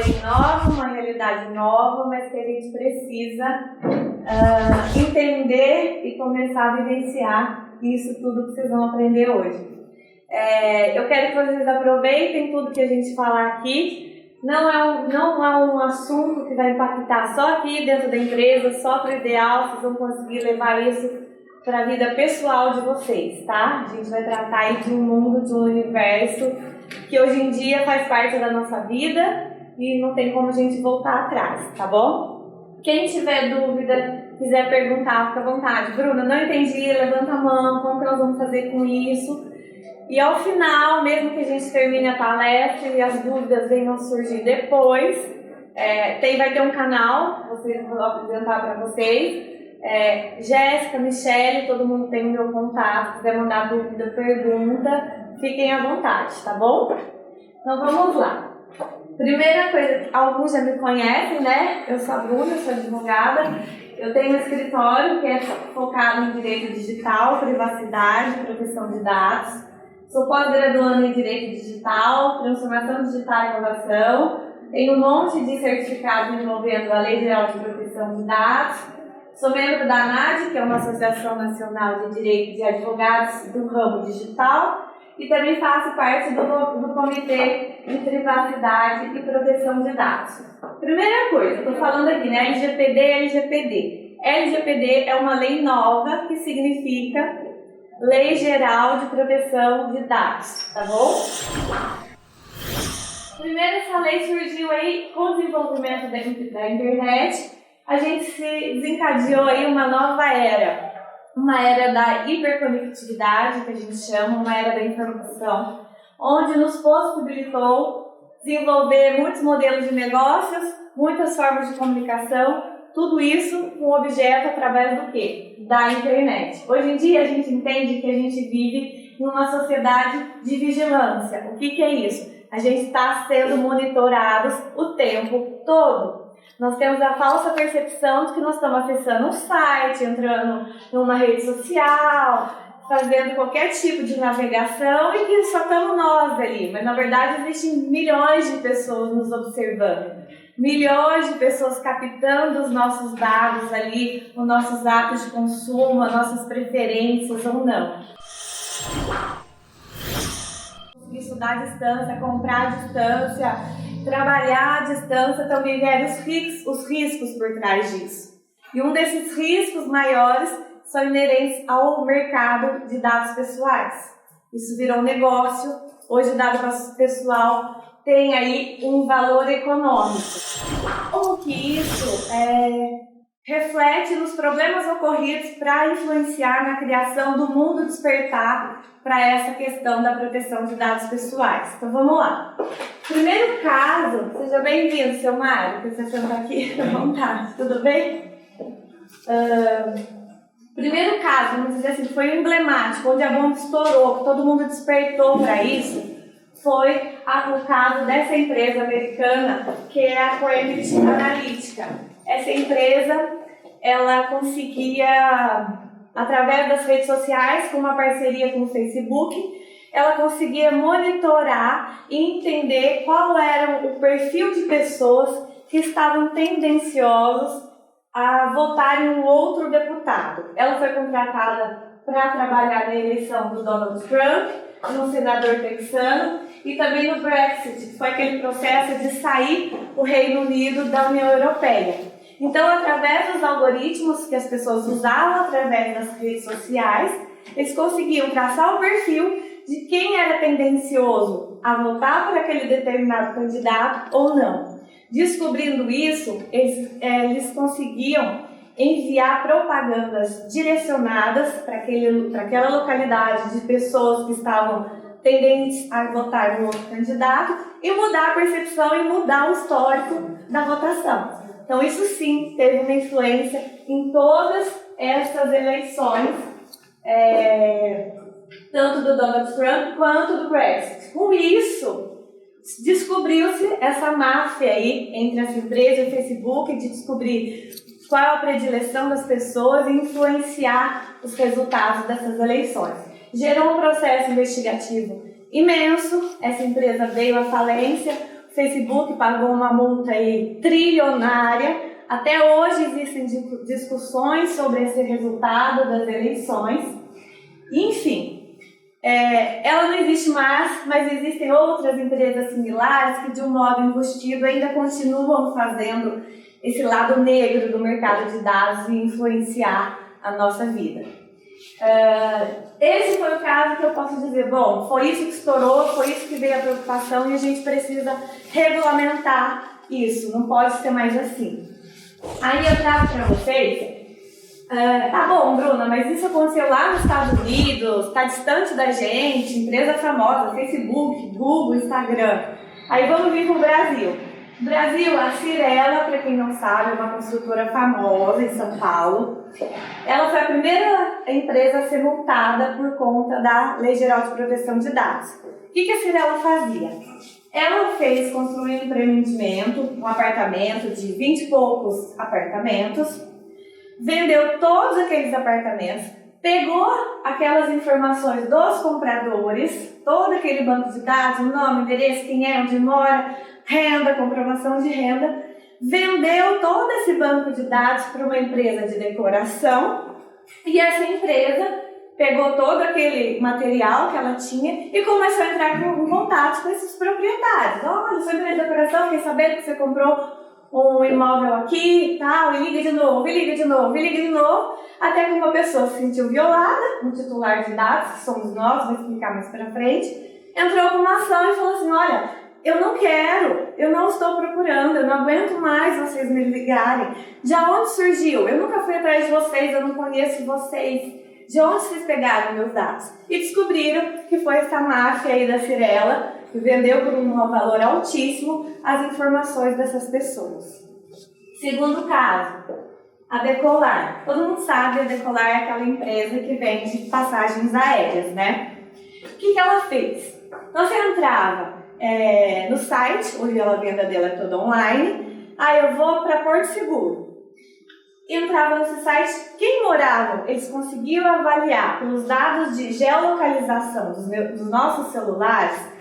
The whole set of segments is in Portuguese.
lei nova, uma realidade nova, mas que a gente precisa entender e começar a vivenciar isso tudo que vocês vão aprender hoje. Eu quero que vocês aproveitem tudo que a gente falar aqui. Não é um assunto que vai impactar só aqui dentro da empresa, só para o ideal, vocês vão conseguir levar isso para a vida pessoal de vocês, tá? A gente vai tratar aí de um mundo, de um universo que hoje em dia faz parte da nossa vida e não tem como a gente voltar atrás, tá bom? Quem tiver dúvida, quiser perguntar, fica à vontade. Bruna, não entendi, levanta a mão, como que nós vamos fazer com isso? E ao final, mesmo que a gente termine a palestra e as dúvidas venham surgir depois, vai ter um canal, vou apresentar para vocês. Jéssica, Michele, todo mundo tem o meu contato. Se quiser mandar dúvida, pergunta, fiquem à vontade, tá bom? Então vamos lá. Primeira coisa, alguns já me conhecem, né? Eu sou a Bruna, sou advogada. Eu tenho um escritório que é focado em direito digital, privacidade e proteção de dados. Sou pós-graduanda em direito digital, transformação digital e inovação. Tenho um monte de certificados envolvendo a Lei Geral de Proteção de Dados. Sou membro da ANAD, que é uma Associação Nacional de Direito de Advogados do ramo digital. E também faço parte do Comitê de Privacidade e Proteção de Dados. Primeira coisa, estou falando aqui, né? LGPD. LGPD é uma lei nova que significa Lei Geral de Proteção de Dados, tá bom? Primeiro, essa lei surgiu aí com o desenvolvimento da internet. A gente se desencadeou aí uma nova era. Uma era da hiperconectividade, que a gente chama, uma era da informação, onde nos possibilitou desenvolver muitos modelos de negócios, muitas formas de comunicação, tudo isso com objeto através do quê? Da internet. Hoje em dia a gente entende que a gente vive em uma sociedade de vigilância. O que é isso? A gente está sendo monitorados o tempo todo. Nós temos a falsa percepção de que nós estamos acessando um site, entrando numa rede social, fazendo qualquer tipo de navegação e que só estamos nós ali. Mas, na verdade, existem milhões de pessoas nos observando. Milhões de pessoas captando os nossos dados ali, os nossos atos de consumo, as nossas preferências ou não. Estudar à distância, comprar à distância, trabalhar à distância, também vieram os riscos por trás disso. E um desses riscos maiores são inerentes ao mercado de dados pessoais. Isso virou um negócio. Hoje o dado pessoal tem aí um valor econômico. Como que isso reflete nos problemas ocorridos para influenciar na criação do mundo despertar para essa questão da proteção de dados pessoais. Então vamos lá. Primeiro caso, seja bem-vindo, seu Mário, que você senta aqui à vontade, tudo bem? Primeiro caso, vamos dizer assim, foi emblemático, onde a bomba estourou, que todo mundo despertou para isso, foi o caso dessa empresa americana, que é a Cambridge Analytica. Essa empresa, ela conseguia, através das redes sociais, com uma parceria com o Facebook, ela conseguia monitorar e entender qual era o perfil de pessoas que estavam tendenciosos a votar em um outro deputado. Ela foi contratada para trabalhar na eleição do Donald Trump, no senador texano, e também no Brexit, que foi aquele processo de sair o Reino Unido da União Europeia. Então, através dos algoritmos que as pessoas usavam através das redes sociais, eles conseguiam traçar o perfil de quem era tendencioso a votar por aquele determinado candidato ou não. Descobrindo isso, eles conseguiam enviar propagandas direcionadas para aquela localidade de pessoas que estavam tendentes a votar no outro candidato e mudar a percepção e mudar o histórico da votação. Então, isso sim teve uma influência em todas essas eleições, tanto do Donald Trump quanto do Brexit. Com isso, descobriu-se essa máfia aí entre as empresas e o Facebook de descobrir qual é a predileção das pessoas e influenciar os resultados dessas eleições. Gerou um processo investigativo imenso, essa empresa veio à falência, Facebook pagou uma multa aí trilionária. Até hoje existem discussões sobre esse resultado das eleições. Enfim, ela não existe mais, mas existem outras empresas similares que, de um modo enrustido, ainda continuam fazendo esse lado negro do mercado de dados e influenciar a nossa vida. Esse foi o caso que eu posso dizer, bom, foi isso que estourou, foi isso que veio a preocupação e a gente precisa regulamentar isso, não pode ser mais assim. Aí eu trago para vocês, tá bom, Bruna, mas isso aconteceu lá nos Estados Unidos, está distante da gente, empresa famosa, Facebook, Google, Instagram. Aí vamos vir para o Brasil. Brasil, a Cyrela, para quem não sabe, é uma construtora famosa em São Paulo. Ela foi a primeira empresa a ser multada por conta da Lei Geral de Proteção de Dados. O que a Cyrela fazia? Ela fez construir um empreendimento, um apartamento de 20 e poucos apartamentos, vendeu todos aqueles apartamentos, pegou aquelas informações dos compradores, todo aquele banco de dados, o nome, endereço, quem é, onde mora, renda, comprovação de renda, vendeu todo esse banco de dados para uma empresa de decoração e essa empresa pegou todo aquele material que ela tinha e começou a entrar em contato com esses proprietários. Olha, sua empresa de decoração, fiquei sabendo que você comprou um imóvel aqui e tal, e liga de novo, e liga de novo, e liga de novo, até que uma pessoa se sentiu violada, um titular de dados, que somos nós, vou explicar mais pra frente, entrou com uma ação e falou assim, olha, eu não quero, eu não estou procurando, eu não aguento mais vocês me ligarem. De onde surgiu? Eu nunca fui atrás de vocês, eu não conheço vocês. De onde vocês pegaram meus dados? E descobriram que foi essa máfia aí da Cyrela, que vendeu por um valor altíssimo as informações dessas pessoas. Segundo caso, a Decolar. Todo mundo sabe, a Decolar é aquela empresa que vende passagens aéreas, né? O que ela fez? Então você entrava no site, hoje a venda dela é toda online, eu vou para Porto Seguro. Entrava nesse site, quem morava, eles conseguiam avaliar pelos dados de geolocalização dos nossos celulares,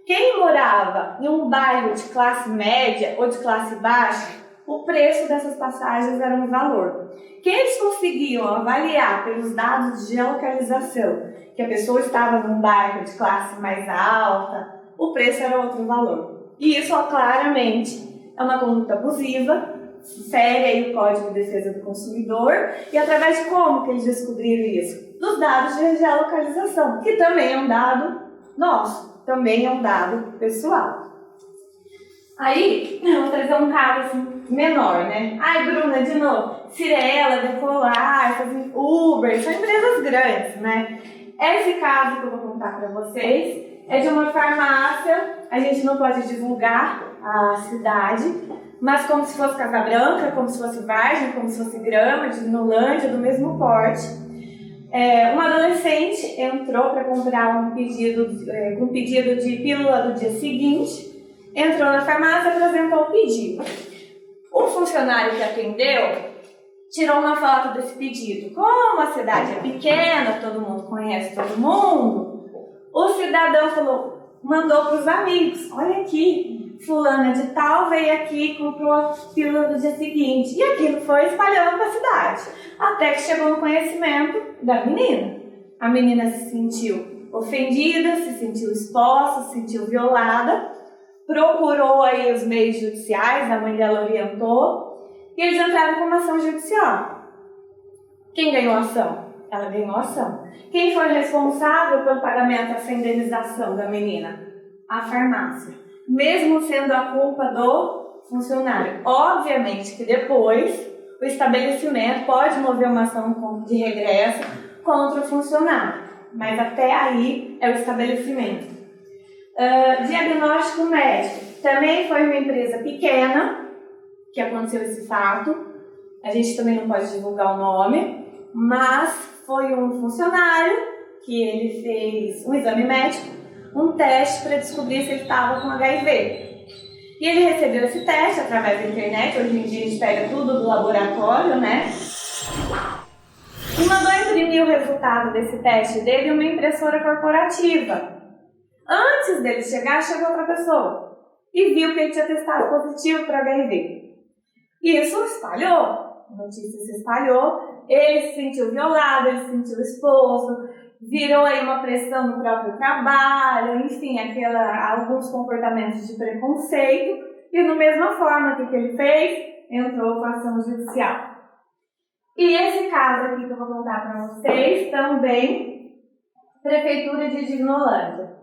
quem morava em um bairro de classe média ou de classe baixa, o preço dessas passagens era um valor. Quem eles conseguiam avaliar pelos dados de geolocalização, que a pessoa estava num bairro de classe mais alta, o preço era outro valor. E isso, claramente, é uma conduta abusiva, fere aí o Código de Defesa do Consumidor. E através de como que eles descobriram isso? Dos dados de geolocalização, que também é um dado nosso, também é um dado pessoal. Aí, eu vou trazer um caso assim, menor, né? Ai, Bruna, de novo, Cyrela, Decolar, Uber, são empresas grandes, né? Esse caso que eu vou contar para vocês é de uma farmácia, a gente não pode divulgar a cidade, mas como se fosse Casa Branca, como se fosse Vargem, como se fosse Grama, de Nolândia, do mesmo porte. Uma adolescente entrou para comprar um pedido de pílula do dia seguinte, entrou na farmácia e apresentou o pedido. O funcionário que atendeu tirou uma foto desse pedido. Como a cidade é pequena, todo mundo conhece todo mundo, o cidadão mandou para os amigos, olha aqui, fulana de tal veio aqui e comprou a pílula do dia seguinte. E aquilo foi espalhando para a cidade, até que chegou no conhecimento da menina. A menina se sentiu ofendida, se sentiu exposta, se sentiu violada, procurou aí os meios judiciais, a mãe dela orientou, e eles entraram com uma ação judicial. Quem ganhou a ação? Ela ganhou a ação. Quem foi responsável pelo pagamento dessa indenização da menina? A farmácia. Mesmo sendo a culpa do funcionário. Obviamente que depois o estabelecimento pode mover uma ação de regresso contra o funcionário, mas até aí é o estabelecimento. Diagnóstico médico. Também foi uma empresa pequena que aconteceu esse fato. A gente também não pode divulgar o nome, mas foi um funcionário que ele fez um exame médico, um teste para descobrir se ele estava com HIV. E ele recebeu esse teste através da internet, hoje em dia a gente pega tudo do laboratório, né? E mandou imprimir o resultado desse teste dele em uma impressora corporativa. Antes dele chegar, chegou outra pessoa. e viu que ele tinha testado positivo para HIV. Isso espalhou, a notícia se espalhou, ele se sentiu violado, ele se sentiu exposto, virou aí uma pressão no próprio trabalho, enfim, alguns comportamentos de preconceito, e da mesma forma, o que ele fez? Entrou com ação judicial. E esse caso aqui que eu vou contar para vocês, também, Prefeitura de Divinolândia.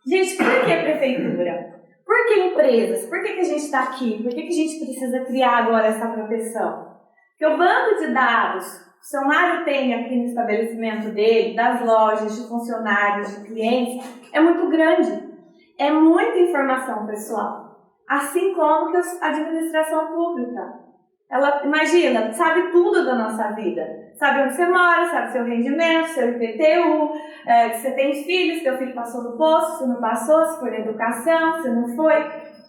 Gente, por que prefeitura? Por que empresas? Por que a gente está aqui? Por que a gente precisa criar agora essa proteção? Porque o banco de dados que o seu Mário tem aqui no estabelecimento dele, das lojas, de funcionários, de clientes, é muito grande. É muita informação pessoal. Assim como que a administração pública. Ela, imagina, sabe tudo da nossa vida. Sabe onde você mora, sabe seu rendimento, seu IPTU, que você tem filhos, seu filho passou no posto, se não passou, se foi na educação, se não foi.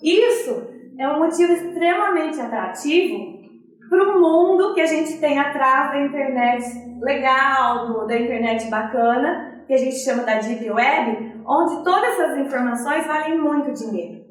Isso é um motivo extremamente atrativo para o mundo que a gente tem atrás da internet legal, da internet bacana, que a gente chama da Deep Web, onde todas essas informações valem muito dinheiro.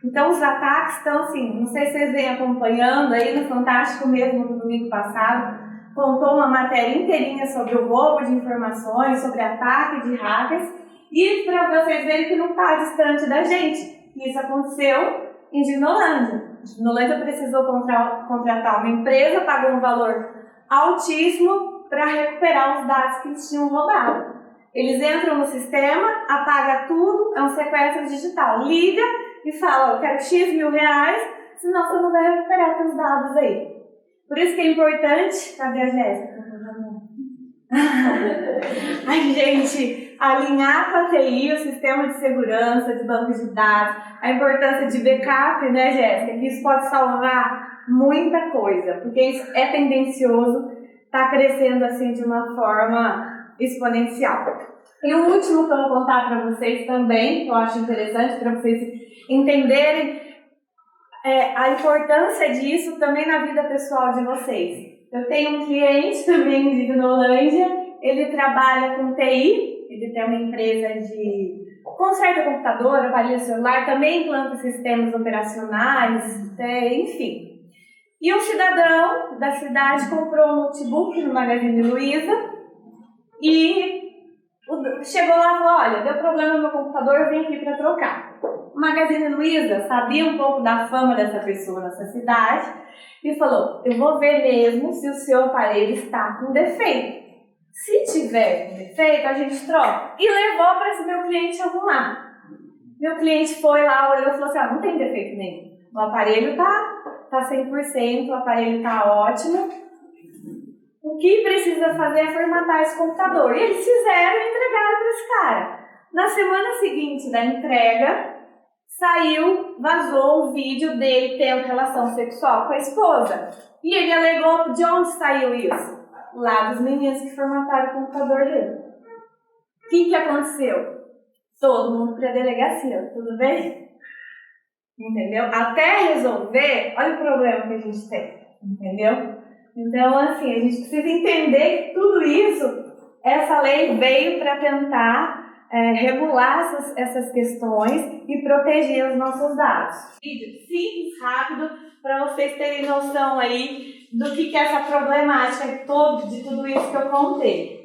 Então, os ataques estão assim, não sei se vocês vêm acompanhando aí no Fantástico mesmo no domingo passado, contou uma matéria inteirinha sobre o roubo de informações, sobre ataque de hackers, e para vocês verem que não está distante da gente. Isso aconteceu em Divinolândia. Divinolândia precisou contratar uma empresa, pagou um valor altíssimo para recuperar os dados que eles tinham roubado. Eles entram no sistema, apagam tudo, é um sequestro digital. Liga e fala, eu quero X mil reais, senão você não vai recuperar seus dados aí. Por isso que é importante, cadê a Jéssica? Ai, gente, alinhar com a TI, o sistema de segurança, de banco de dados, a importância de backup, né, Jéssica? Que isso pode salvar muita coisa, porque isso é tendencioso, está crescendo assim de uma forma exponencial. E o último que eu vou contar para vocês também, que eu acho interessante para vocês entenderem a importância disso também na vida pessoal de vocês. Eu tenho um cliente também de Divinolândia, ele trabalha com TI, ele tem uma empresa de conserta computador, aparelho celular, também implanta sistemas operacionais, enfim. E um cidadão da cidade comprou um notebook no Magazine Luiza e chegou lá e falou, olha, deu problema no meu computador, eu vim aqui para trocar. O Magazine Luiza sabia um pouco da fama dessa pessoa nessa cidade e falou, eu vou ver mesmo se o seu aparelho está com defeito. Se tiver com defeito, a gente troca. E levou para esse meu cliente arrumar. Meu cliente foi lá, olhou e falou assim, não tem defeito nenhum. O aparelho tá 100%, o aparelho está ótimo. O que precisa fazer é formatar esse computador. E eles fizeram e entregaram para esse cara. Na semana seguinte da entrega, vazou o vídeo dele tendo relação sexual com a esposa. E ele alegou de onde saiu isso? Lá dos meninos que formataram o computador dele. O que aconteceu? Todo mundo para a delegacia, tudo bem? Entendeu? Até resolver, olha o problema que a gente tem, entendeu? Então, assim, a gente precisa entender que tudo isso, essa lei veio para tentar regular essas questões e proteger os nossos dados. Vídeo simples, rápido, para vocês terem noção aí do que é essa problemática de tudo isso que eu contei.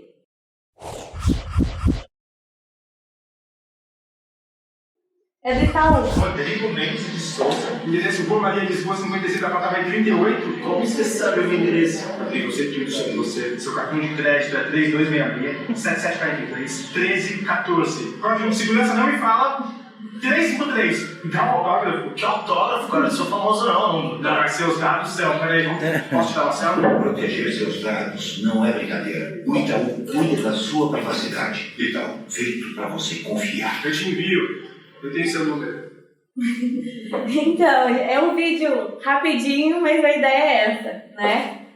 É do Itaú. Rodrigo Mendes de Souza. Endereço Rua Maria Lisboa, 56, apartamento 38. Como você sabe o meu endereço? Rodrigo, seu cartão de crédito é 3266 7743 1314. Código de segurança não me fala 353. Dá um autógrafo. Que autógrafo, cara? Eu não sou famoso não. Não, mas seus dados são. Peraí, posso te dar uma célula? Proteger seus dados não é brincadeira. O Itaú cuida da sua privacidade. Itaú, feito para você confiar. Eu te envio. Eu tenho seu número. Então, é um vídeo rapidinho, mas a ideia é essa, né?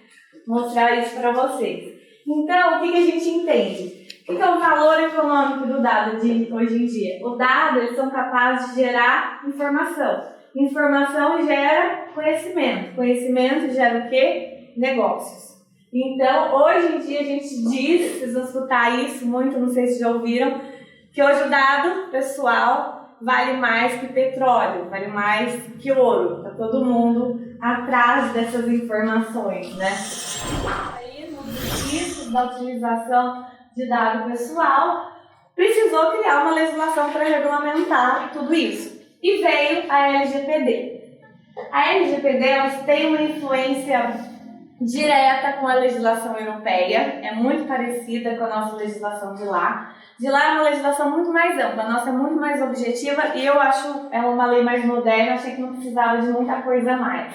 Mostrar isso para vocês. Então, o que a gente entende? O que é o valor econômico do dado de hoje em dia? O dado, eles são capazes de gerar informação. Informação gera conhecimento. Conhecimento gera o quê? Negócios. Então, hoje em dia a gente diz, vocês vão escutar isso muito, não sei se já ouviram, que hoje o dado pessoal vale mais que petróleo, vale mais que ouro. Está todo mundo atrás dessas informações, né? Aí, nos riscos da utilização de dado pessoal, precisou criar uma legislação para regulamentar tudo isso. E veio a LGPD. A LGPD tem uma influência direta com a legislação europeia, é muito parecida com a nossa legislação de lá. De lá é uma legislação muito mais ampla, a nossa é muito mais objetiva e eu acho ela uma lei mais moderna, achei que não precisava de muita coisa a mais.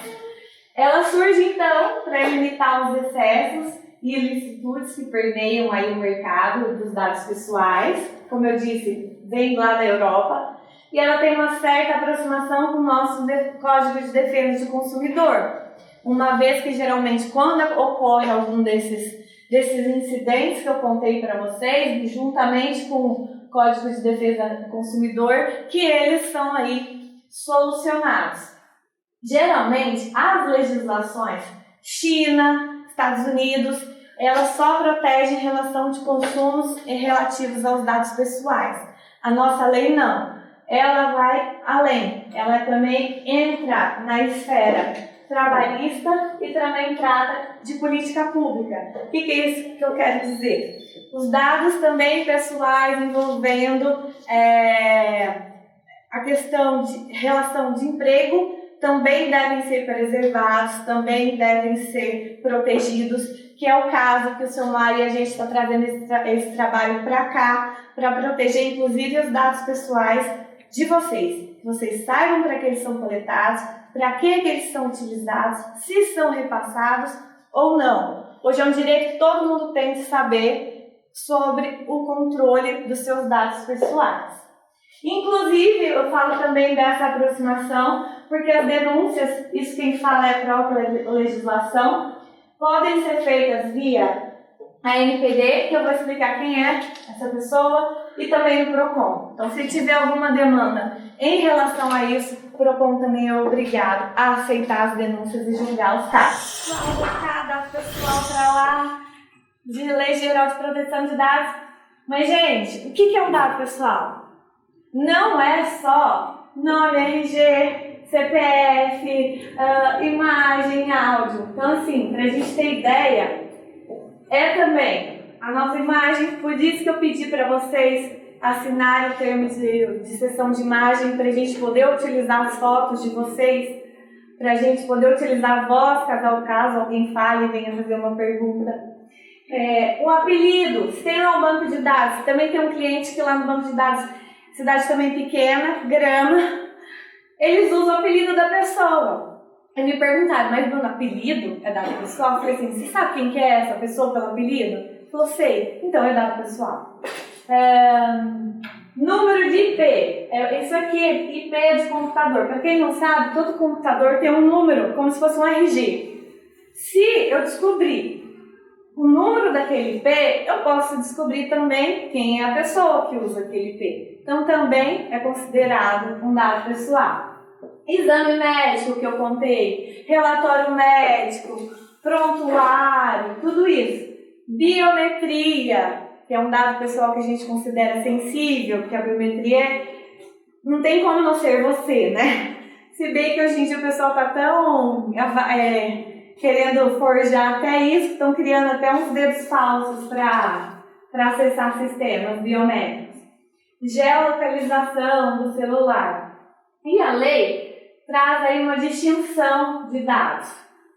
Ela surge então para limitar os excessos e ilicitudes que permeiam aí o mercado dos dados pessoais, como eu disse, vem lá da Europa, e ela tem uma certa aproximação com o nosso Código de Defesa do Consumidor, uma vez que geralmente quando ocorre algum desses incidentes que eu contei para vocês, juntamente com o Código de Defesa do Consumidor, que eles são aí solucionados. Geralmente, as legislações China, Estados Unidos, elas só protegem em relação de consumos relativos aos dados pessoais. A nossa lei não. Ela vai além. Ela também entra na esfera trabalhista e também trata de política pública. O que é isso que eu quero dizer? Os dados também pessoais envolvendo a questão de relação de emprego também devem ser preservados, também devem ser protegidos, que é o caso que o seu Mário e a gente está trazendo esse trabalho para cá, para proteger inclusive os dados pessoais de vocês. Que vocês saibam para que eles são coletados, para que eles são utilizados, se são repassados ou não. Hoje é um direito que todo mundo tem de saber sobre o controle dos seus dados pessoais. Inclusive, eu falo também dessa aproximação, porque as denúncias, isso quem fala é a própria legislação, podem ser feitas via a NPD, que eu vou explicar quem é essa pessoa, e também o PROCON. Então, se tiver alguma demanda em relação a isso, o PROCON também é obrigado a aceitar as denúncias e julgar os casos. Vamos colocar dado pessoal para lá, de Lei Geral de Proteção de Dados. Mas, gente, o que é um dado pessoal? Não é só nome, RG, CPF, imagem, áudio. Então, assim, para a gente ter ideia, é também a nossa imagem. Por isso que eu pedi para vocês assinarem o termo de cessão de imagem, para a gente poder utilizar as fotos de vocês, para a gente poder utilizar a voz, caso alguém fale e venha fazer uma pergunta. O apelido, se tem lá um banco de dados, também tem um cliente que lá no banco de dados, cidade também pequena, Grama, eles usam o apelido da pessoa. E me perguntaram, mas Bruno, apelido é dado pessoal? Eu falei assim, você sabe quem que é essa pessoa pelo apelido? Ele falou, sei, então é dado pessoal. Número de IP, isso aqui é IP de computador. Para quem não sabe, todo computador tem um número, como se fosse um RG. Se eu descobrir o número daquele IP, eu posso descobrir também quem é a pessoa que usa aquele IP. Então, também é considerado um dado pessoal. Exame médico que eu contei, relatório médico, prontuário, tudo isso. Biometria, que é um dado pessoal que a gente considera sensível, porque a biometria não tem como não ser você, né? Se bem que hoje em dia o pessoal está tão querendo forjar até isso, estão criando até uns dedos falsos para acessar sistemas biométricos. Geolocalização do celular. E a lei traz aí uma distinção de dados.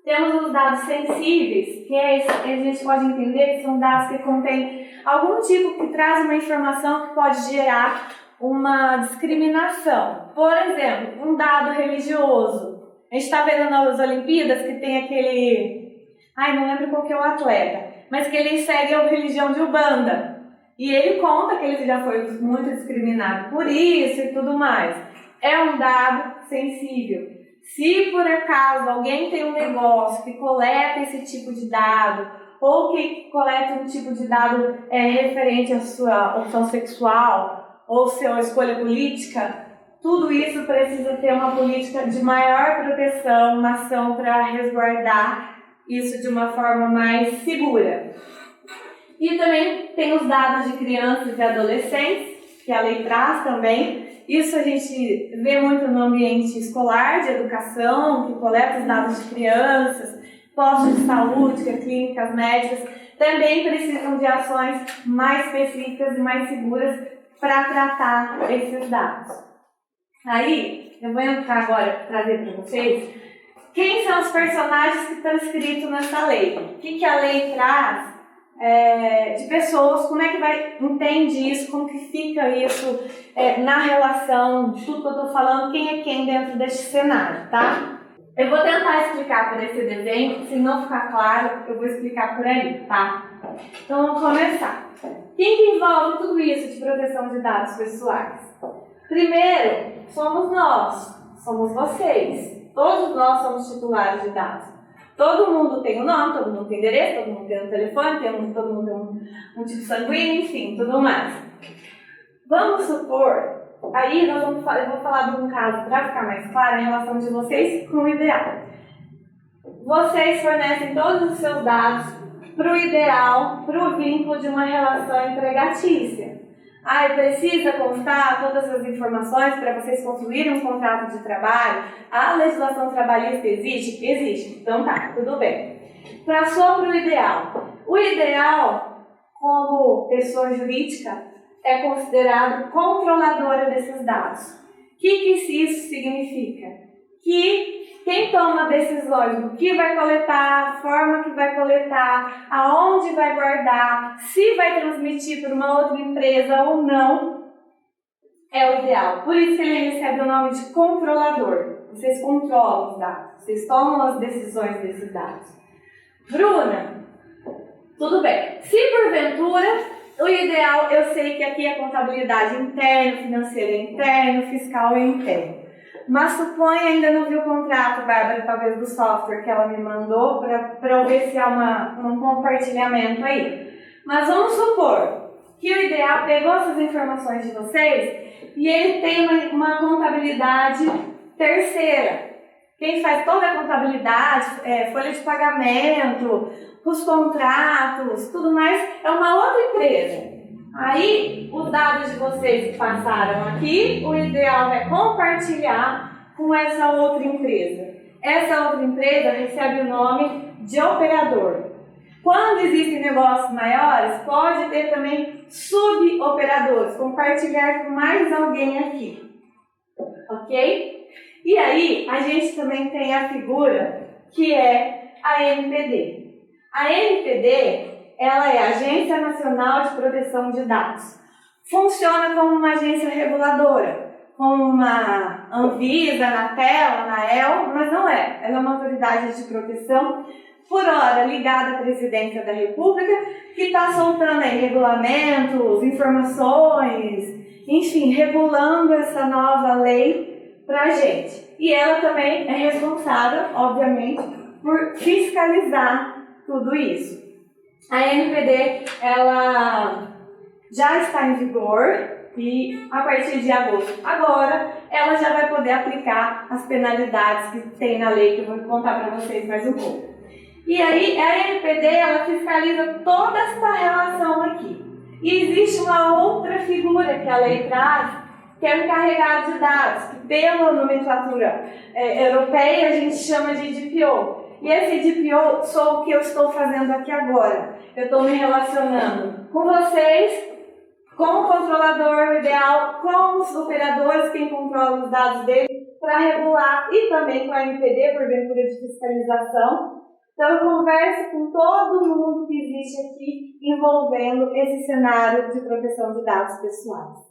Temos os dados sensíveis, que a gente pode entender que são dados que contêm algum tipo que traz uma informação que pode gerar uma discriminação. Por exemplo, um dado religioso. A gente está vendo nas Olimpíadas que tem aquele... não lembro qual que é o atleta, mas que ele segue a religião de Umbanda. E ele conta que ele já foi muito discriminado por isso e tudo mais. É um dado sensível. Se por acaso alguém tem um negócio que coleta esse tipo de dado, ou que coleta um tipo de dado referente à sua opção sexual, ou sua escolha política, tudo isso precisa ter uma política de maior proteção, uma ação para resguardar isso de uma forma mais segura. E também tem os dados de crianças e adolescentes, que a lei traz também. Isso a gente vê muito no ambiente escolar, de educação, que coleta os dados de crianças, postos de saúde, clínicas médicas, também precisam de ações mais específicas e mais seguras para tratar esses dados. Aí, eu vou entrar agora, trazer para vocês, quem são os personagens que estão escritos nessa lei. O que a lei traz de pessoas, como é que entende isso, como que fica isso na relação, tudo que eu estou falando, quem é quem dentro deste cenário, tá? Eu vou tentar explicar por esse desenho, se não ficar claro, eu vou explicar por aí, tá? Então vamos começar. Quem que envolve tudo isso de proteção de dados pessoais? Primeiro, somos nós, somos vocês. Todos nós somos titulares de dados. Todo mundo tem um nome, todo mundo tem endereço, todo mundo tem um telefone, todo mundo tem um tipo sanguíneo, enfim, tudo mais. Vamos supor, aí eu vou falar de um caso para ficar mais claro a relação de vocês com o ideal. Vocês fornecem todos os seus dados para o ideal, para o vínculo de uma relação empregatícia. Precisa constar todas as informações para vocês construírem um contrato de trabalho? A legislação trabalhista existe? Existe. Então tá, tudo bem. Para o ideal. O ideal, como pessoa jurídica, é considerado controladora desses dados. O que isso significa? Que quem toma decisões do que vai coletar, a forma que vai coletar, aonde vai guardar, se vai transmitir para uma outra empresa ou não, é o ideal. Por isso que ele recebe o nome de controlador. Vocês controlam os dados, vocês tomam as decisões desses dados. Bruna, tudo bem. Se porventura, o ideal, eu sei que aqui é contabilidade interna, financeira interna, fiscal é interno. Mas suponha, ainda não vi o contrato, Bárbara, talvez do software que ela me mandou, para eu ver se há um compartilhamento aí. Mas vamos supor que o ideal pegou essas informações de vocês e ele tem uma contabilidade terceira. Quem faz toda a contabilidade, folha de pagamento, os contratos, tudo mais, é uma outra empresa. Aí, os dados de vocês que passaram aqui, o ideal é compartilhar com essa outra empresa. Essa outra empresa recebe o nome de operador. Quando existem negócios maiores, pode ter também suboperadores, compartilhar com mais alguém aqui. Ok? E aí, a gente também tem a figura que é a NPD. A NPD, ela é a Agência Nacional de Proteção de Dados. Funciona como uma agência reguladora, como uma Anvisa, Anatel, Anael, mas não é. Ela é uma autoridade de proteção, por hora ligada à Presidência da República, que está soltando aí regulamentos, informações, enfim, regulando essa nova lei para a gente. E ela também é responsável, obviamente, por fiscalizar tudo isso. A NPD, ela já está em vigor e a partir de agosto agora, ela já vai poder aplicar as penalidades que tem na lei, que eu vou contar para vocês mais um pouco. E aí, a NPD, ela fiscaliza toda essa relação aqui. E existe uma outra figura que a lei traz, que é o encarregado de dados, que pela nomenclatura europeia a gente chama de DPO. E esse DPO sou o que eu estou fazendo aqui agora. Eu estou me relacionando com vocês, com o controlador ideal, com os operadores, quem controla os dados dele, para regular, e também com a NPD, porventura de fiscalização. Então eu converso com todo mundo que existe aqui envolvendo esse cenário de proteção de dados pessoais.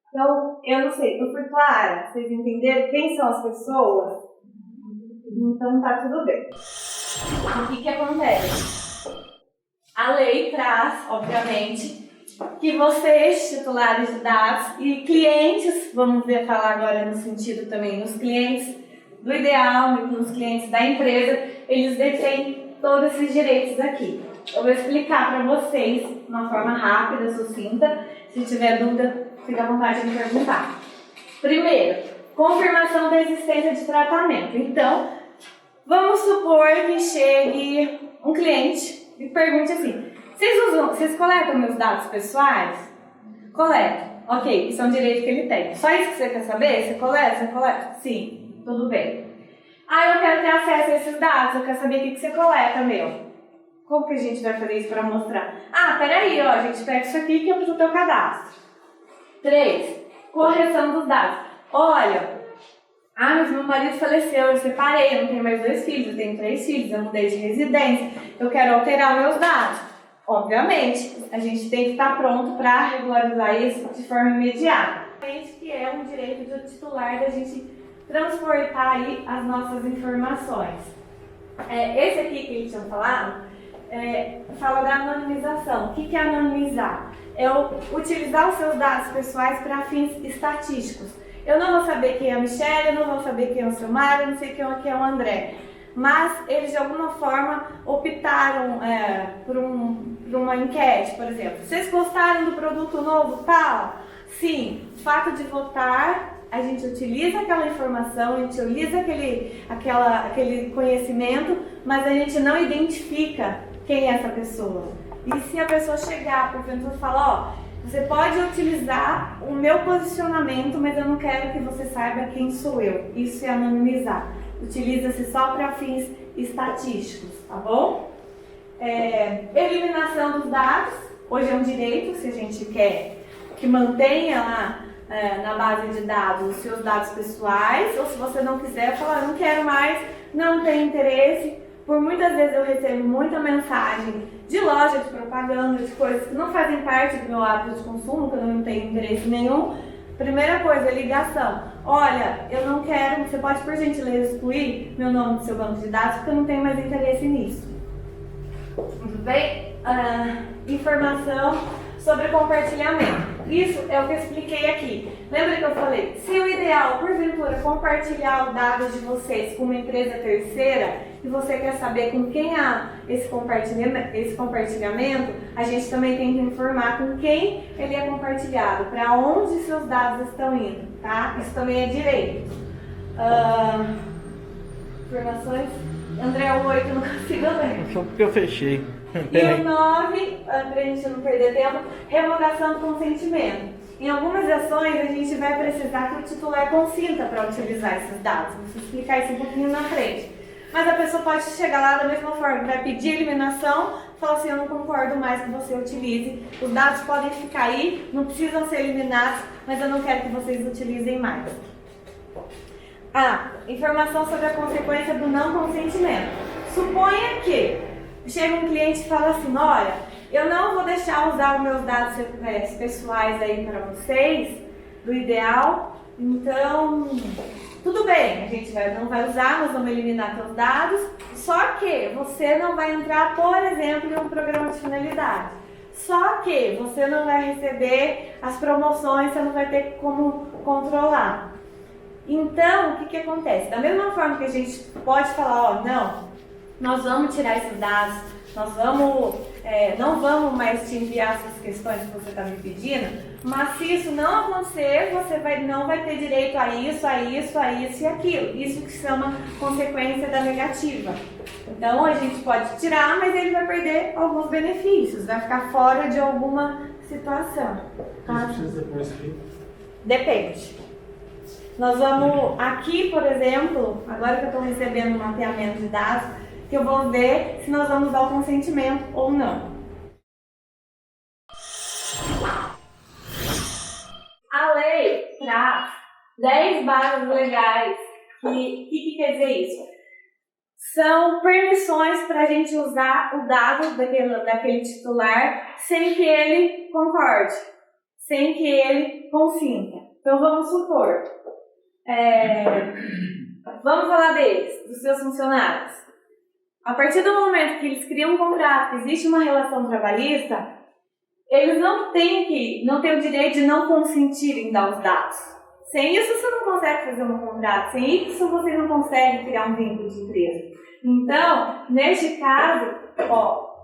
Então, eu não sei, eu fui clara? Vocês entenderam quem são as pessoas? Então tá tudo bem. O que acontece? A lei traz, obviamente, que vocês, titulares de dados e clientes, vamos falar agora no sentido também nos clientes do ideal, nos clientes da empresa, eles detêm todos esses direitos aqui. Eu vou explicar para vocês de uma forma rápida, sucinta. Se tiver dúvida, fica à vontade de me perguntar. Primeiro, confirmação da existência de tratamento. Então, vamos supor que chegue um cliente e pergunte assim: vocês coletam meus dados pessoais? Coletam. Ok, isso é um direito que ele tem. Só isso que você quer saber? Você coleta? Você coleta? Sim, tudo bem. Eu quero ter acesso a esses dados, eu quero saber o que você coleta, meu. Como que a gente vai fazer isso para mostrar? Peraí, ó, a gente pega isso aqui que é para o teu cadastro. 3. Correção dos dados. Olha, mas meu marido faleceu, eu separei, eu não tenho mais 2 filhos, eu tenho 3 filhos, eu mudei de residência, eu quero alterar meus dados. Obviamente, a gente tem que estar pronto para regularizar isso de forma imediata. Que é um direito do titular da gente transportar aí as nossas informações. Esse aqui que eles tinham falado, fala da anonimização. O que é anonimizar? É utilizar os seus dados pessoais para fins estatísticos. Eu não vou saber quem é a Michelle, eu não vou saber quem é o seu Mário, eu não sei quem é o André. Mas eles de alguma forma optaram por uma enquete, por exemplo. Vocês gostaram do produto novo tal? Sim. O fato de votar, a gente utiliza aquela informação, a gente utiliza aquele conhecimento, mas a gente não identifica quem é essa pessoa. E se a pessoa chegar, porventura, e falar, você pode utilizar o meu posicionamento, mas eu não quero que você saiba quem sou eu. Isso é anonimizar. Utiliza-se só para fins estatísticos, tá bom? Eliminação dos dados. Hoje é um direito, se a gente quer que mantenha lá na base de dados os seus dados pessoais, ou se você não quiser, falar, não quero mais, não tenho interesse. Por muitas vezes eu recebo muita mensagem de loja, de propaganda, de coisas que não fazem parte do meu hábito de consumo, que eu não tenho interesse nenhum. Primeira coisa, ligação. Olha, eu não quero, você pode por gentileza excluir meu nome do seu banco de dados, porque eu não tenho mais interesse nisso. Tudo bem? Informação sobre compartilhamento. Isso é o que eu expliquei aqui. Lembra que eu falei? Se o ideal, porventura, compartilhar os dados de vocês com uma empresa terceira e você quer saber com quem há esse compartilhamento, a gente também tem que informar com quem ele é compartilhado, para onde seus dados estão indo, tá? Isso também é direito. Informações? André, o 8 eu não consigo ler. Só porque eu fechei. E o 9, para a gente não perder tempo, revogação do consentimento. Em algumas ações, a gente vai precisar que o titular consinta para utilizar esses dados. Vou explicar isso um pouquinho na frente. Mas a pessoa pode chegar lá da mesma forma, vai pedir eliminação, falar assim, eu não concordo mais que você utilize. Os dados podem ficar aí, não precisam ser eliminados, mas eu não quero que vocês utilizem mais. Informação sobre a consequência do não consentimento. Suponha que chega um cliente e fala assim, olha, eu não vou deixar usar os meus dados pessoais aí para vocês, do ideal, então tudo bem, a gente não vai usar, nós vamos eliminar seus dados, só que você não vai entrar, por exemplo, em um programa de finalidade. Só que você não vai receber as promoções, você não vai ter como controlar. Então, o que acontece? Da mesma forma que a gente pode falar, não, nós vamos tirar esses dados, nós não vamos mais te enviar essas questões que você está me pedindo, mas se isso não acontecer, você não vai ter direito a isso, a isso, a isso e aquilo. Isso que se chama consequência da negativa. Então, a gente pode tirar, mas ele vai perder alguns benefícios, vai ficar fora de alguma situação. Tá? Isso precisa depois aqui? Depende. Nós vamos, aqui, por exemplo, agora que eu estou recebendo um mapeamento de dados, que eu vou ver se nós vamos dar o consentimento ou não. A lei traz 10 bases legais. O que quer dizer isso? São permissões para a gente usar o dado daquele titular sem que ele concorde, sem que ele consinta. Então vamos supor, vamos falar dos seus funcionários. A partir do momento que eles criam um contrato, que existe uma relação trabalhista, eles não têm o direito de não consentir em dar os dados. Sem isso você não consegue fazer um contrato, sem isso você não consegue criar um vínculo de empresa. Então, neste caso,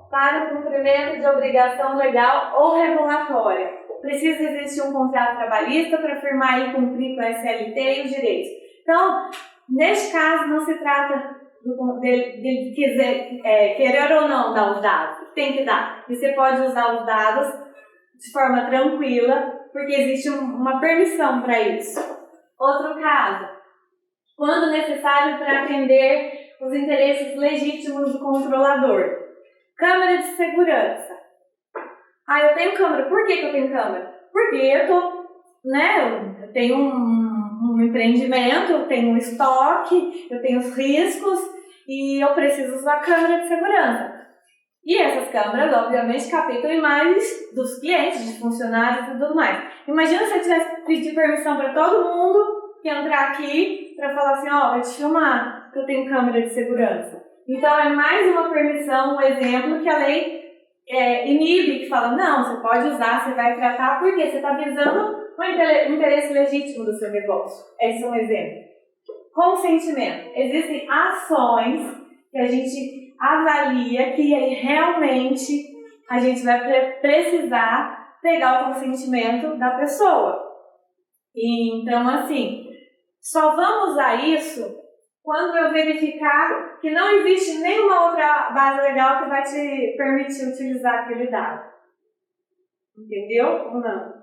para o cumprimento de obrigação legal ou regulatória, precisa existir um contrato trabalhista para firmar e cumprir com a SLT e os direitos. Então, neste caso, não se trata de querer ou não dar os dados. Tem que dar. E você pode usar os dados de forma tranquila, porque existe uma permissão para isso. Outro caso, quando necessário para atender os interesses legítimos do controlador. Câmera de segurança. Eu tenho câmera. Por que eu tenho câmera? Porque eu tenho um empreendimento, eu tenho um estoque, eu tenho os riscos e eu preciso usar câmera de segurança. E essas câmeras, obviamente, captam imagens dos clientes, de funcionários e tudo mais. Imagina se eu tivesse que pedir permissão para todo mundo que entrar aqui para falar assim, vai te filmar, que eu tenho câmera de segurança. Então, é mais uma permissão, um exemplo que a lei inibe, que fala, não, você pode usar, você vai tratar, porque você está visando o interesse legítimo do seu negócio. Esse é um exemplo. Consentimento. Existem ações que a gente avalia que realmente a gente vai precisar pegar o consentimento da pessoa. Então, assim, só vamos usar isso quando eu verificar que não existe nenhuma outra base legal que vai te permitir utilizar aquele dado. Entendeu ou não?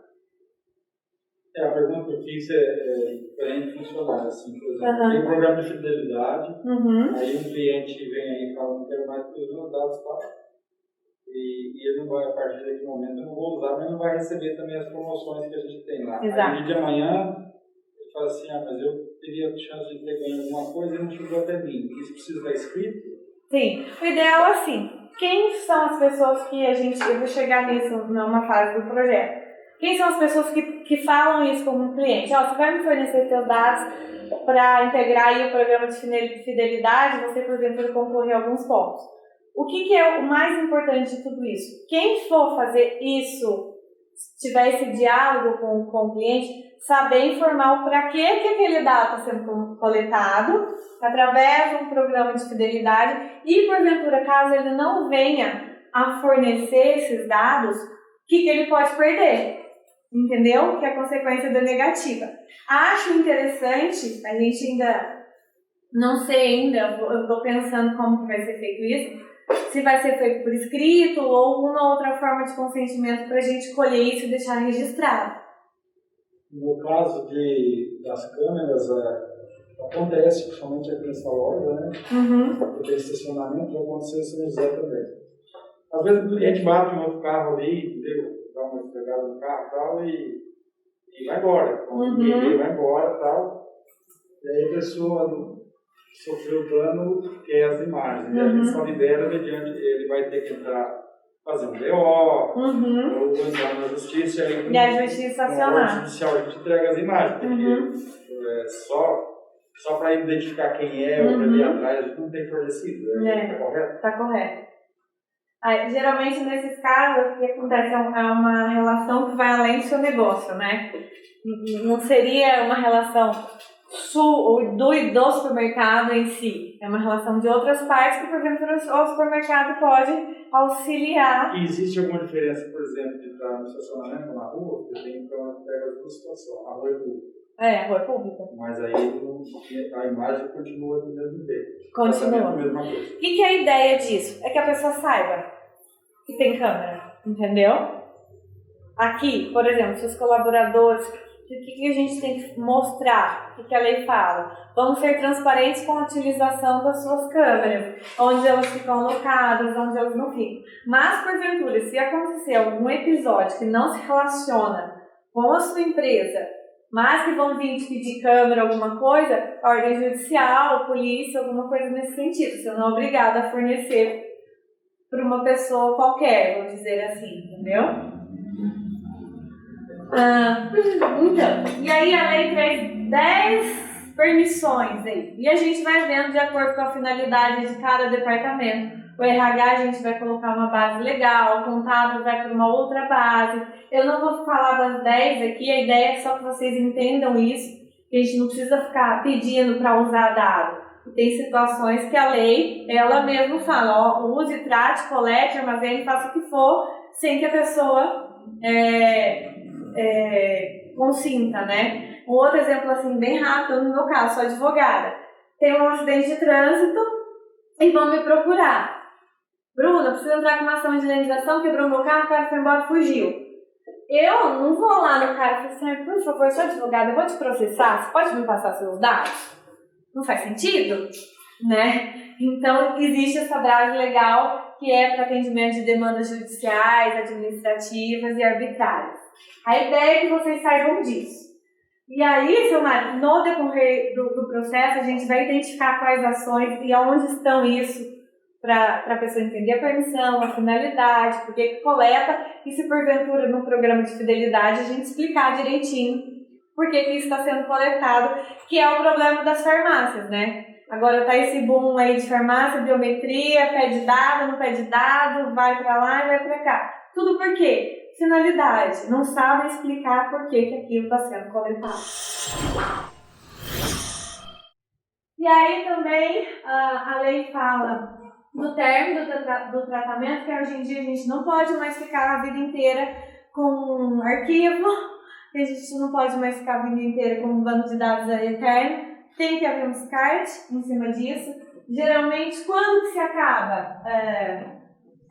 A pergunta que eu fiz é diferente funcionário, assim, por exemplo, tem um programa de fidelidade, aí um cliente vem aí e fala, não quero mais que os meus dados, e ele não vai, a partir daquele momento, eu não vou usar, mas não vai receber também as promoções que a gente tem lá. Exato. Aí de amanhã, ele fala assim, mas eu teria chance de ter ganho alguma coisa e não chegou até mim. Isso precisa estar escrito? Sim, o ideal é assim, quem são as pessoas que eu vou chegar nisso numa fase do projeto. Quem são as pessoas que falam isso como cliente? Você vai me fornecer seus dados para integrar aí o programa de fidelidade, você, por exemplo, concorrer a alguns pontos. O que é o mais importante de tudo isso? Quem for fazer isso, tiver esse diálogo com o cliente, saber informar para que aquele dado está sendo coletado através de um programa de fidelidade e, porventura, caso ele não venha a fornecer esses dados, o que ele pode perder? Entendeu? Que é a consequência da negativa. Acho interessante, a gente ainda não sei eu estou pensando como que vai ser feito isso, se vai ser feito por escrito ou alguma outra forma de consentimento para a gente colher isso e deixar registrado. No caso das câmeras, acontece, principalmente aqui nessa loja, né? Porque estacionamento vai acontecer em São José também. Às vezes o cliente bate um outro carro ali, dá uma despegada no carro e tal, e vai embora. Ele vai embora e tal. E aí a pessoa sofreu dano, que é as imagens. E a gente só libera mediante, ele vai ter que entrar, fazer um BO, ou entrar na justiça. E a justiça acionar. Na judicial a gente entrega as imagens, porque só para identificar quem é ou para ir atrás, a gente não tem fornecido. Está correto? Está correto. Geralmente, nesses casos, o que acontece é uma relação que vai além do seu negócio, né? Não seria uma relação do supermercado em si. É uma relação de outras partes que, por exemplo, o supermercado pode auxiliar. E existe alguma diferença, por exemplo, de estar no estacionamento ou na rua? Porque tem que pegar as duas situações. A rua é pública. A rua é pública. Mas aí a imagem continua do mesmo jeito. Continua. O que é a ideia disso? É que a pessoa saiba que tem câmera, entendeu? Aqui, por exemplo, se os colaboradores, o que a gente tem que mostrar? O que a lei fala? Vamos ser transparentes com a utilização das suas câmeras, onde elas ficam alocadas, onde elas não ficam. Mas, porventura, se acontecer algum episódio que não se relaciona com a sua empresa, mas que vão vir te pedir câmera, alguma coisa, ordem judicial, polícia, alguma coisa nesse sentido. Você não é obrigado a fornecer para uma pessoa qualquer, vou dizer assim, entendeu? Então, e aí a lei traz 10 permissões aí. E a gente vai vendo de acordo com a finalidade de cada departamento. O RH a gente vai colocar uma base legal, o contábil vai para uma outra base. Eu não vou falar das 10 aqui, a ideia é só que vocês entendam isso, que a gente não precisa ficar pedindo para usar dado. Tem situações que a lei, ela mesma fala, use, trate, colete, armazene, faça o que for, sem que a pessoa consinta, né? Um outro exemplo assim, bem rápido, no meu caso, sou advogada. Tem um acidente de trânsito e vão me procurar. Bruna, preciso entrar com uma ação de indenização, quebrou meu carro, o cara foi embora, fugiu. Eu não vou lá no cara e falar assim, por favor, eu sou advogada, eu vou te processar, você pode me passar seus dados? Não faz sentido, né? Então, existe essa base legal que é para atendimento de demandas judiciais, administrativas e arbitrárias. A ideia é que vocês saibam disso. E aí, seu Mário, no decorrer do processo, a gente vai identificar quais ações e aonde estão isso para a pessoa entender a permissão, a finalidade, por que coleta e se porventura no programa de fidelidade a gente explicar direitinho por que isso está sendo coletado, que é o problema das farmácias, né? Agora tá esse boom aí de farmácia, biometria, pede dado, não pede dado, vai para lá e vai para cá. Tudo por quê? Finalidade. Não sabem explicar por que aquilo está sendo coletado. E aí também a lei fala do término do tratamento, que hoje em dia a gente não pode mais ficar a vida inteira com um arquivo, a gente não pode mais ficar a vida inteira com um banco de dados eterno. Tem que haver um descarte em cima disso. Geralmente, quando que se acaba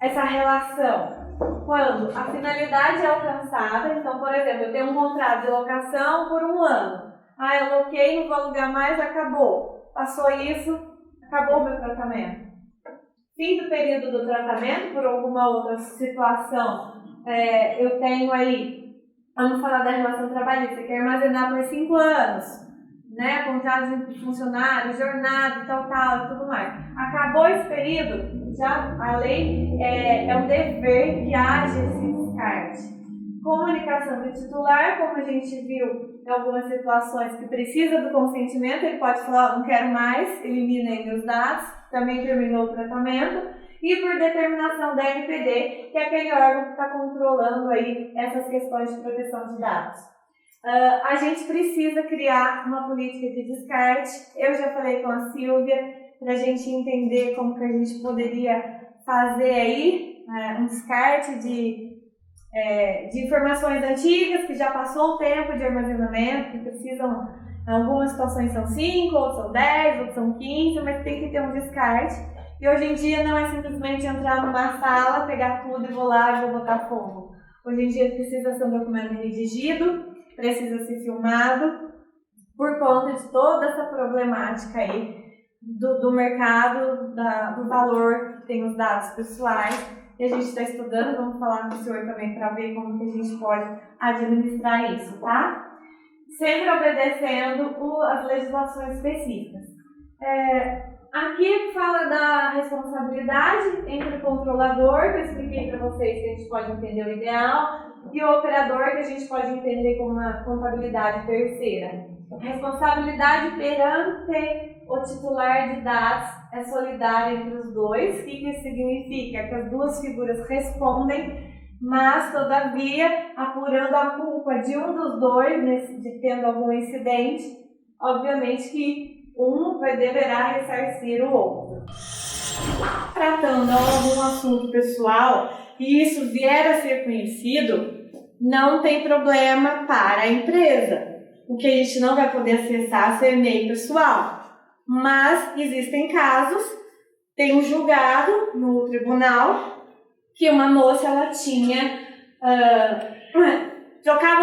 essa relação? Quando a finalidade é alcançada. Então, por exemplo, eu tenho um contrato de locação por 1 ano. Eu loquei, não vou alugar mais, acabou. Passou isso, acabou o meu tratamento. Fim do período do tratamento, por alguma outra situação, eu tenho aí, vamos falar da relação trabalhista, você quer armazenar por 5 anos, né? Contrato de funcionário, jornada, tal, tudo mais. Acabou esse período, já a lei é um dever que haja esse descarte. Comunicação do titular, como a gente viu em algumas situações que precisa do consentimento, ele pode falar, não quero mais, eliminem meus dados, também terminou o tratamento. E por determinação da NPD, que é aquele órgão que está controlando aí essas questões de proteção de dados. A gente precisa criar uma política de descarte. Eu já falei com a Silvia para a gente entender como que a gente poderia fazer aí um descarte de informações antigas que já passou o tempo de armazenamento, que precisam, em algumas situações são 5, outras são 10, outras são 15, mas tem que ter um descarte. E hoje em dia não é simplesmente entrar numa sala, pegar tudo e vou lá e vou botar fogo. Hoje em dia precisa ser um documento redigido, precisa ser filmado, por conta de toda essa problemática aí do mercado, do valor que tem os dados pessoais. E a gente está estudando, vamos falar com o senhor também para ver como que a gente pode administrar isso, tá? Sempre obedecendo as legislações específicas. Aqui fala da responsabilidade entre o controlador, que eu expliquei para vocês que a gente pode entender o ideal, e o operador, que a gente pode entender como uma contabilidade terceira. Responsabilidade perante o titular de dados é solidária entre os dois. O que isso significa? Que as duas figuras respondem, mas, todavia, apurando a culpa de um dos dois, de tendo algum incidente, obviamente que um deverá ressarcir o outro. Tratando algum assunto pessoal e isso vier a ser conhecido, não tem problema para a empresa. O que a gente não vai poder acessar é seu e-mail pessoal. Mas existem casos, tem um julgado no tribunal que uma moça ela tinha trocava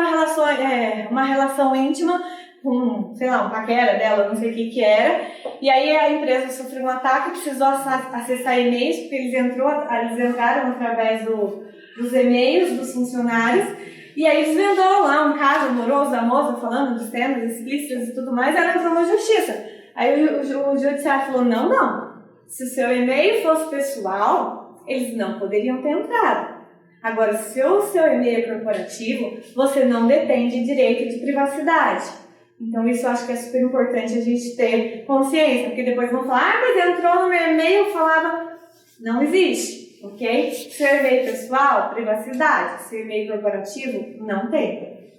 uma relação íntima com, sei lá, um paquera dela, não sei o que era, e aí a empresa sofreu um ataque, precisou acessar e-mails, porque eles entraram através dos e-mails dos funcionários, e aí desvendou lá um caso amoroso da moça, falando de cenas explícitas e tudo mais, ela entrou na justiça. Aí o judiciário falou, não, se o seu e-mail fosse pessoal, eles não poderiam ter entrado. Agora, se o seu e-mail é corporativo, você não detém de direito de privacidade. Então, isso eu acho que é super importante a gente ter consciência, porque depois vão falar, mas entrou no meu e-mail, falava, não existe, ok? Seu e-mail pessoal, privacidade, seu e-mail corporativo, não tem.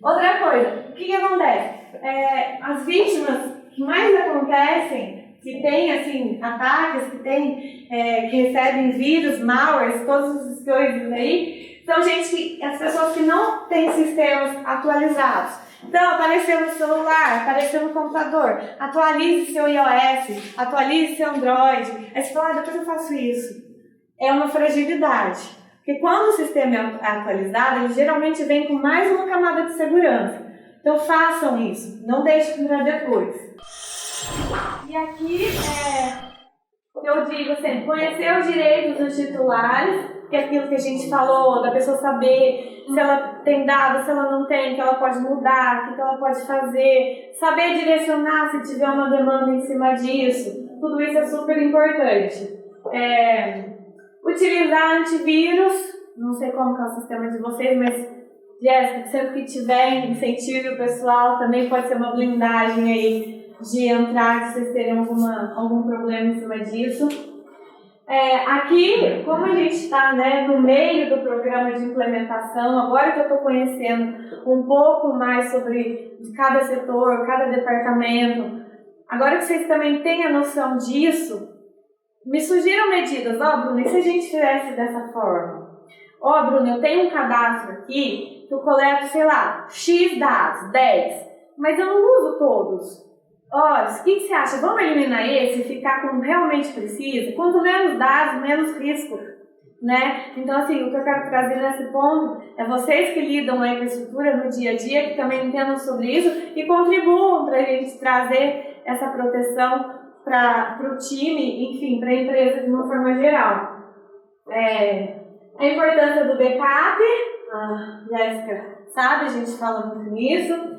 Outra coisa, o que acontece? As vítimas que mais acontecem, que tem assim, ataques, que recebem vírus, malwares, todas essas coisas aí, são as pessoas que não têm sistemas atualizados. Então, apareceu no celular, apareceu no computador, atualize seu iOS, atualize seu Android. Aí você fala, depois eu faço isso. É uma fragilidade. Porque quando o sistema é atualizado, ele geralmente vem com mais uma camada de segurança. Então façam isso, não deixem para depois. E aqui eu digo sempre, conhecer os direitos dos titulares, que é aquilo que a gente falou, da pessoa saber se ela tem dado, se ela não tem, que ela pode mudar, o que ela pode fazer, saber direcionar se tiver uma demanda em cima disso, tudo isso é super importante. Utilizar antivírus, não sei como que é o sistema de vocês, mas Jéssica, sempre que tiver, incentive o pessoal, também pode ser uma blindagem aí de entrar, se vocês terem algum problema em cima disso. Aqui, como a gente está, né, no meio do programa de implementação, agora que eu estou conhecendo um pouco mais sobre cada setor, cada departamento, agora que vocês também têm a noção disso, me sugiram medidas. Bruno, e se a gente fizesse dessa forma? Bruno, eu tenho um cadastro aqui que eu coleto, sei lá, X dados, 10, mas eu não uso todos. O que você acha? Vamos eliminar esse e ficar como realmente precisa? Quanto menos dados, menos risco, né? Então, assim, o que eu quero trazer nesse ponto é vocês que lidam aí com a estrutura no dia a dia, que também entendam sobre isso e contribuam para a gente trazer essa proteção para o time, enfim, para a empresa de uma forma geral. A importância do backup, a Jéssica sabe, a gente fala muito nisso.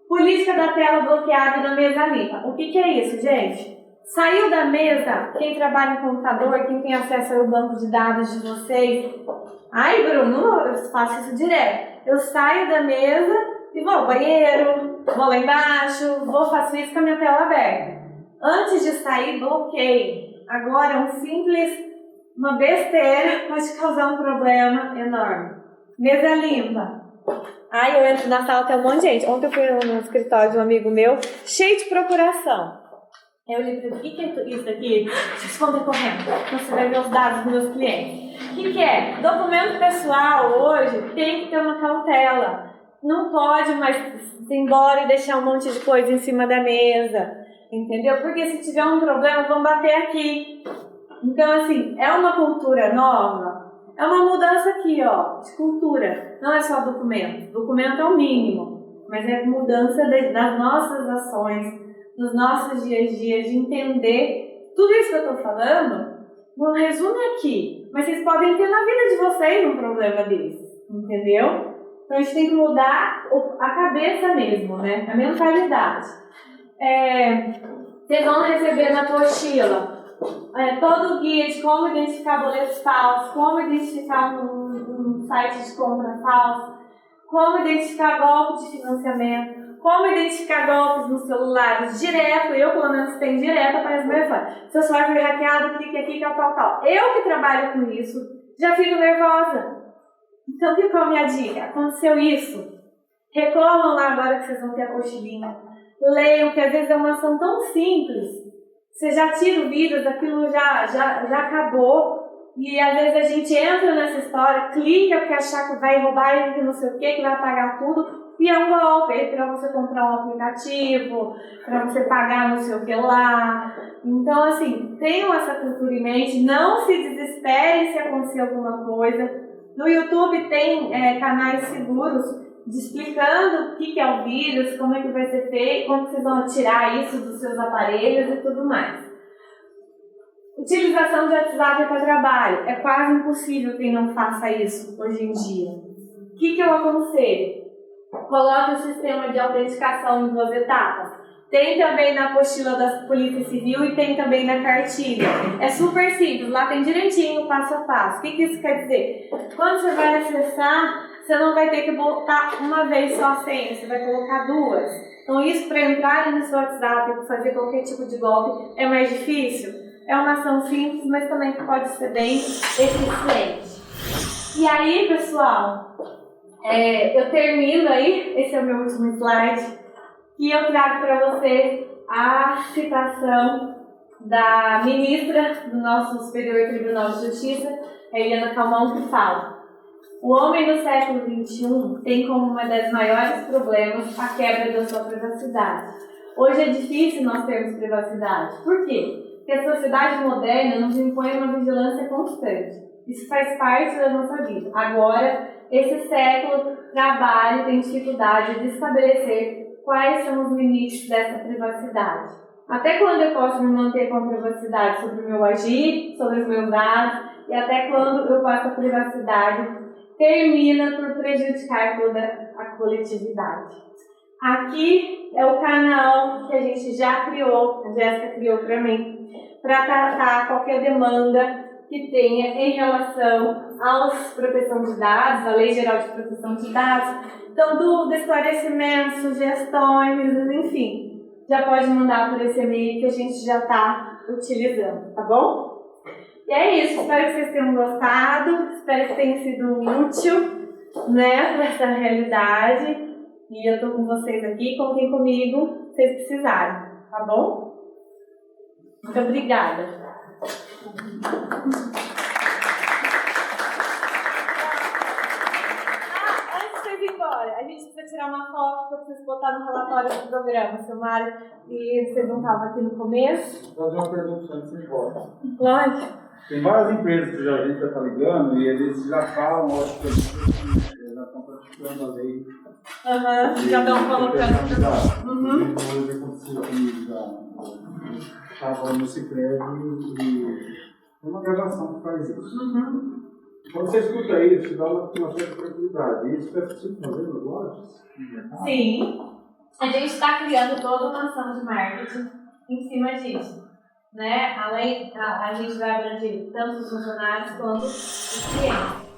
Política da tela bloqueada e da mesa limpa. O que é isso, gente? Saiu da mesa, quem trabalha em computador, quem tem acesso ao banco de dados de vocês. Ai, Bruno, eu faço isso direto. Eu saio da mesa e vou ao banheiro, vou lá embaixo, faço isso com a minha tela aberta. Antes de sair, bloqueio. Agora, uma besteira pode causar um problema enorme. Mesa limpa. Eu entro na sala, tem um monte de gente. Ontem eu fui no escritório de um amigo meu, cheio de procuração. Eu olhei para ele, o que é isso aqui? Deixa eu esconder correndo, então você vai ver os dados dos meus clientes. O que é? Documento pessoal hoje tem que ter uma cautela. Não pode mais ir embora e deixar um monte de coisa em cima da mesa. Entendeu? Porque se tiver um problema, vão bater aqui. Então, assim, é uma cultura nova. É uma mudança aqui, de cultura. Não é só documento. Documento é o mínimo. Mas é mudança das nossas ações, dos nossos dias a dias, de entender tudo isso que eu estou falando. Não resume aqui. Mas vocês podem ter na vida de vocês um problema desse. Entendeu? Então, a gente tem que mudar a cabeça mesmo, né? A mentalidade. Vocês vão receber na apostila todo o guia de como identificar boletos falsos, como identificar um site de compra falso, como identificar golpe de financiamento, como identificar golpes nos celulares direto. Eu, pelo menos, tenho direto, aparece no meu telefone. Se o celular foi hackeado, clique aqui, que é o tal. Eu que trabalho com isso, já fico nervosa. Então, qual é a minha dica? Aconteceu isso? Reclamam lá agora que vocês vão ter a apostilinha. Leiam, que às vezes é uma ação tão simples. Você já tira o vírus, aquilo já acabou. E às vezes a gente entra nessa história, clica porque achar que vai roubar, que não sei o que vai apagar tudo. E é um golpe para você comprar um aplicativo, para você pagar não sei o que lá. Então, assim, tenham essa cultura em mente, não se desesperem se acontecer alguma coisa. No YouTube tem canais seguros explicando o que é o vírus, como é que vai ser feito, como vocês vão tirar isso dos seus aparelhos e tudo mais. Utilização de WhatsApp para trabalho. É quase impossível quem não faça isso hoje em dia. O que eu aconselho? Coloque o sistema de autenticação em 2 etapas. Tem também na apostila da Polícia Civil e tem também na cartilha. É super simples, lá tem direitinho o passo a passo. O que isso quer dizer? Quando você vai acessar, você não vai ter que botar uma vez só a senha, você vai colocar 2. Então isso para entrar no seu WhatsApp e fazer qualquer tipo de golpe é mais difícil. É uma ação simples, mas também pode ser bem eficiente. E aí, pessoal, eu termino aí, esse é o meu último slide, e eu trago para vocês a citação da ministra do nosso Superior Tribunal de Justiça, Eliana Calmon, que fala: o homem do século XXI tem como uma das maiores problemas a quebra da sua privacidade. Hoje é difícil nós termos privacidade. Por quê? Porque a sociedade moderna nos impõe uma vigilância constante. Isso faz parte da nossa vida. Agora, esse século trabalha e tem dificuldade de estabelecer quais são os limites dessa privacidade. Até quando eu posso me manter com a privacidade sobre o meu agir, sobre os meus dados, e até quando eu passo a privacidade termina por prejudicar toda a coletividade. Aqui é o canal que a gente já criou, a Jéssica criou para mim, para tratar qualquer demanda que tenha em relação aos proteção de dados, a Lei Geral de Proteção de Dados. Então, dúvidas, esclarecimentos, sugestões, enfim, já pode mandar por esse e-mail que a gente já está utilizando, tá bom? E é isso, espero que vocês tenham gostado, espero que tenha sido útil, né, para essa realidade. E eu estou com vocês aqui, contem comigo se vocês precisarem, tá bom? Muito obrigada. Antes de vocês irem embora, a gente precisa tirar uma foto para vocês botar no relatório do programa, Silmário, e vocês não estavam aqui no começo. Vou fazer uma pergunta antes de ir embora. Lógico. Tem várias empresas que a gente já está ligando e eles já falam, acho que eles já estão praticando a lei. Já estão colocando. Hoje aconteceu aqui, já estava no Cicred e tem uma gravação que faz isso. Quando você escuta isso, te dá uma certa tranquilidade. Isso é possível fazer nas lojas? Sim. A gente está criando toda uma ação de marketing em cima disso. Né? Além, a gente vai abranger tanto os funcionários quanto os clientes.